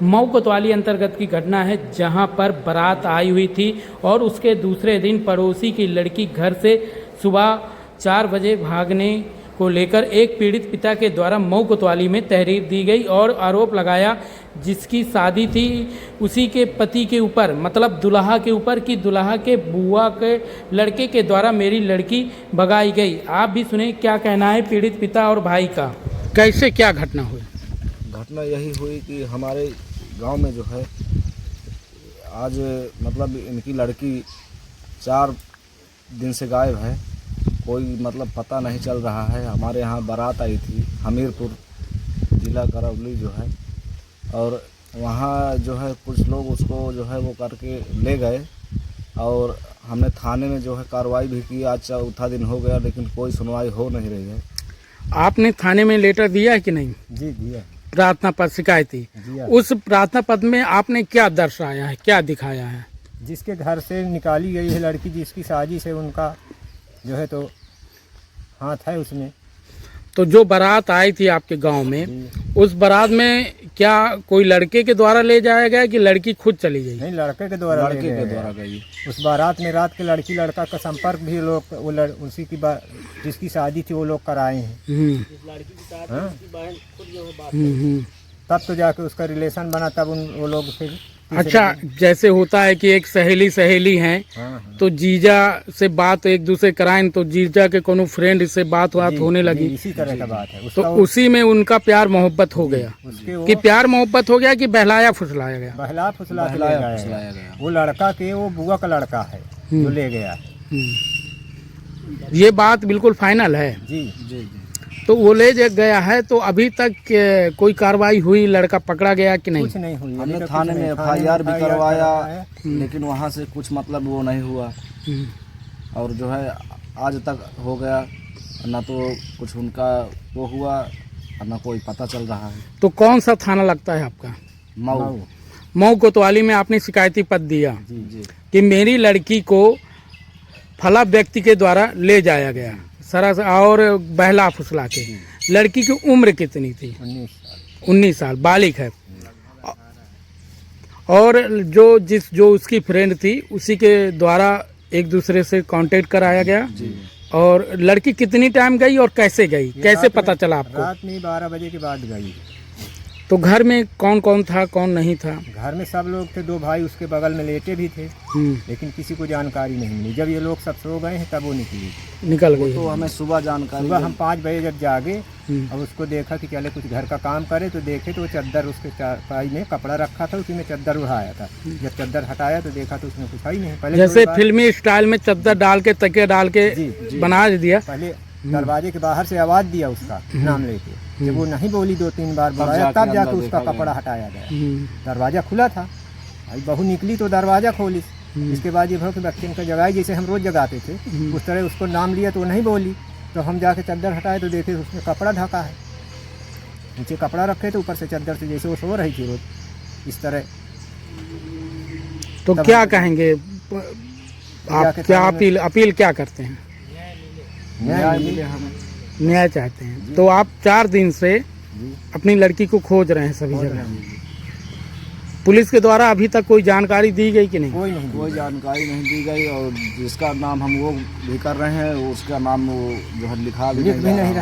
मऊ कोतवाली अंतर्गत की घटना है, जहां पर बारात आई हुई थी और उसके दूसरे दिन पड़ोसी की लड़की घर से सुबह 4 बजे भागने को लेकर एक पीड़ित पिता के द्वारा मऊ कोतवाली में तहरीर दी गई और आरोप लगाया जिसकी शादी थी उसी के पति के ऊपर, मतलब दुल्हा के ऊपर, कि दुल्हा के बुआ के लड़के के द्वारा मेरी लड़की भगाई गई। आप भी सुने क्या कहना है पीड़ित पिता और भाई का, कैसे क्या घटना हुई। घटना यही हुई कि हमारे गांव में जो है आज मतलब इनकी लड़की 4 दिन से गायब है, कोई मतलब पता नहीं चल रहा है। हमारे यहाँ बारात आई थी हमीरपुर जिला करौली जो है, और वहाँ जो है कुछ लोग उसको जो है वो करके ले गए और हमने थाने में जो है कार्रवाई भी की। आज 4था दिन हो गया लेकिन कोई सुनवाई हो नहीं रही है। आपने थाने में लेटर दिया है कि नहीं? जी दिया। प्रार्थना पत्र शिकायत थी, उस प्रार्थना पत्र में आपने क्या दर्शाया है, क्या दिखाया है? जिसके घर से निकाली गई है लड़की, जिसकी साजिश है, उनका जो है तो हाथ है उसमें। तो जो बारात आई थी आपके गांव में, उस बारात में क्या कोई लड़के के द्वारा ले जाया गया कि लड़की खुद चली गई? नहीं, लड़के के द्वारा गई। उस बारात में रात के लड़की लड़का का संपर्क भी लोग उसी की जिसकी शादी थी वो लोग कराए हैं। तब तो जाके उसका रिलेशन बना, तब वो लोग फिर। अच्छा, जैसे होता है कि एक सहेली हैं तो जीजा से बात एक दूसरे कराएं तो जीजा के कोनो फ्रेंड से बात होने लगी, इसी तरह का बात है। तो उसी में उनका प्यार मोहब्बत हो गया। कि प्यार मोहब्बत हो गया कि बहलाया फुसलाया गया? बहला फुसला गया। वो लड़का के वो बुआ का लड़का है जो ले गया। ये बात बिल्कुल फाइनल है। जी जी। तो वो ले गया है, तो अभी तक कोई कार्रवाई हुई, लड़का पकड़ा गया कि नहीं? कुछ नहीं हुई। हमने थाने में FIR भी करवाया लेकिन वहाँ से कुछ मतलब वो नहीं हुआ। और जो है आज तक हो गया, ना तो कुछ उनका वो हुआ और ना कोई पता चल रहा है। तो कौन सा थाना लगता है आपका? मऊ कोतवाली में आपने शिकायती पत्र दिया कि मेरी लड़की को फला व्यक्ति के द्वारा ले जाया गया और बहला फुसला के। लड़की की उम्र कितनी थी? 19 साल, बालिग है। और जो उसकी फ्रेंड थी उसी के द्वारा एक दूसरे से कांटेक्ट कराया गया। और लड़की कितनी टाइम गई और कैसे गई, कैसे पता चला आपको? रात में 12 बजे के बाद गई। तो घर में कौन कौन था, कौन नहीं था? घर में सब लोग थे, 2 भाई उसके बगल में लेटे भी थे, लेकिन किसी को जानकारी नहीं मिली। जब ये लोग सब सो गए हैं तब वो निकल गई। तो हमें सुबह जानकारी, सुबह हम 5 बजे जब जागे और उसको देखा कि चले कुछ घर का काम करे, तो देखे तो चद्दर उसके चारपाई में कपड़ा रखा था, उसी में चद्दर उड़ाया था। जब चद्दर हटाया तो देखा तो उसमें कुछ ही नहीं। पहले जैसे फिल्मी स्टाइल में चद्दर डाल के, तकिया डाल के बना दिया। पहले दरवाजे के बाहर से आवाज दिया उसका नाम लेके, जब वो नहीं बोली 2-3 बार बुलाया, तब जाके उसका कपड़ा हटाया गया। दरवाजा खुला था, भाई बहू निकली तो दरवाजा खोली। इसके बाद ये कि बच्चे का जगाई, जैसे हम रोज जगाते थे उस तरह उसको नाम लिया तो वो नहीं बोली। तो हम जाके चद्दर हटाए तो देखे उसमें कपड़ा ढका है, नीचे कपड़ा रखे थे, ऊपर से चद्दर से जैसे वो सो रही थी रोज इस तरह। तो क्या कहेंगे आप, क्या अपील क्या करते हैं? न्याय चाहते हैं। तो आप 4 दिन से अपनी लड़की को खोज रहे हैं सभी जगह। पुलिस के द्वारा अभी तक कोई जानकारी दी गई कि नहीं? कोई जानकारी नहीं दी गई। और जिसका नाम हम वो भी कर रहे हैं उसका नाम वो जो है लिख भी नहीं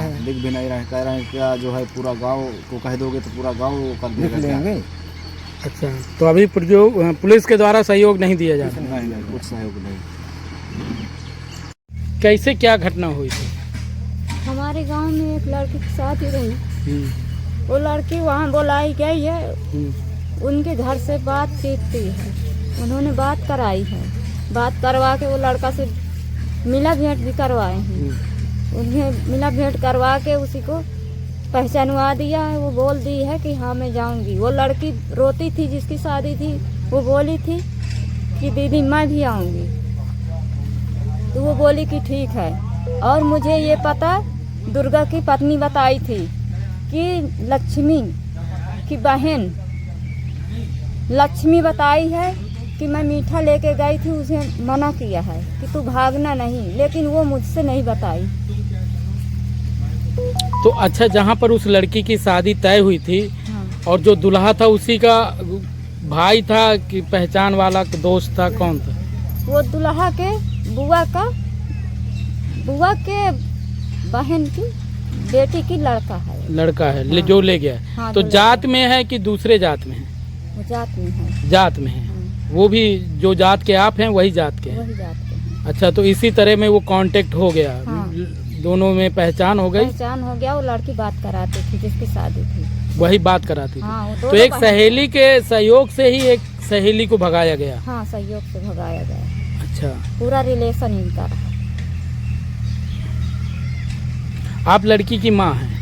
रहे। कह रहे हैं क्या जो है पूरा गांव को कह दोगे तो पूरा गांव कर देंगे। अच्छा, तो अभी पुलिस के द्वारा सहयोग नहीं दिया जा रहा? नहीं, कुछ सहयोग नहीं। कैसे क्या घटना हुई थी? हमारे गांव में एक लड़की की शादी रही। वो लड़की वहाँ बुलाई गई है, उनके घर से बातचीत की है, उन्होंने बात कराई है। बात करवा के वो लड़का से मिला भेंट भी करवाए हैं। उन्हें मिला भेंट करवा के उसी को पहचानवा दिया है। वो बोल दी है कि हाँ मैं जाऊंगी। वो लड़की रोती थी जिसकी शादी थी, वो बोली थी कि दीदी मैं भी आऊँगी। तो वो बोली कि ठीक है। और मुझे ये पता दुर्गा की पत्नी बताई थी कि लक्ष्मी की बहन लक्ष्मी बताई है कि मैं मीठा लेके गई थी, उसे मना किया है कि तू भागना नहीं, लेकिन वो मुझसे नहीं बताई। तो अच्छा, जहाँ पर उस लड़की की शादी तय हुई थी और जो दुल्हा था उसी का भाई था कि पहचान वाला दोस्त था, कौन था? वो दुल्हा के बुआ के बहन की बेटी की लड़का है। लड़का है हाँ। जो ले गया है। हाँ, तो जो ले जात में है कि दूसरे जात में है? वो जात में है। जात में है। हाँ, वो भी जो जात के आप हैं वही जात के हैं? वही जात के हैं। अच्छा, तो इसी तरह में वो कांटेक्ट हो गया। हाँ। दोनों में पहचान हो गई। पहचान हो गया। वो लड़की बात कराती थी जिसकी शादी थी। वही बात कराती थी। हाँ, वो तो दोनों एक बहन- सहेली के सहयोग से ही एक सहेली को भगाया गया। हाँ, सहयोग से भगाया गया। अच्छा, पूरा रिलेशन इनका रहा। आप लड़की की माँ हैं?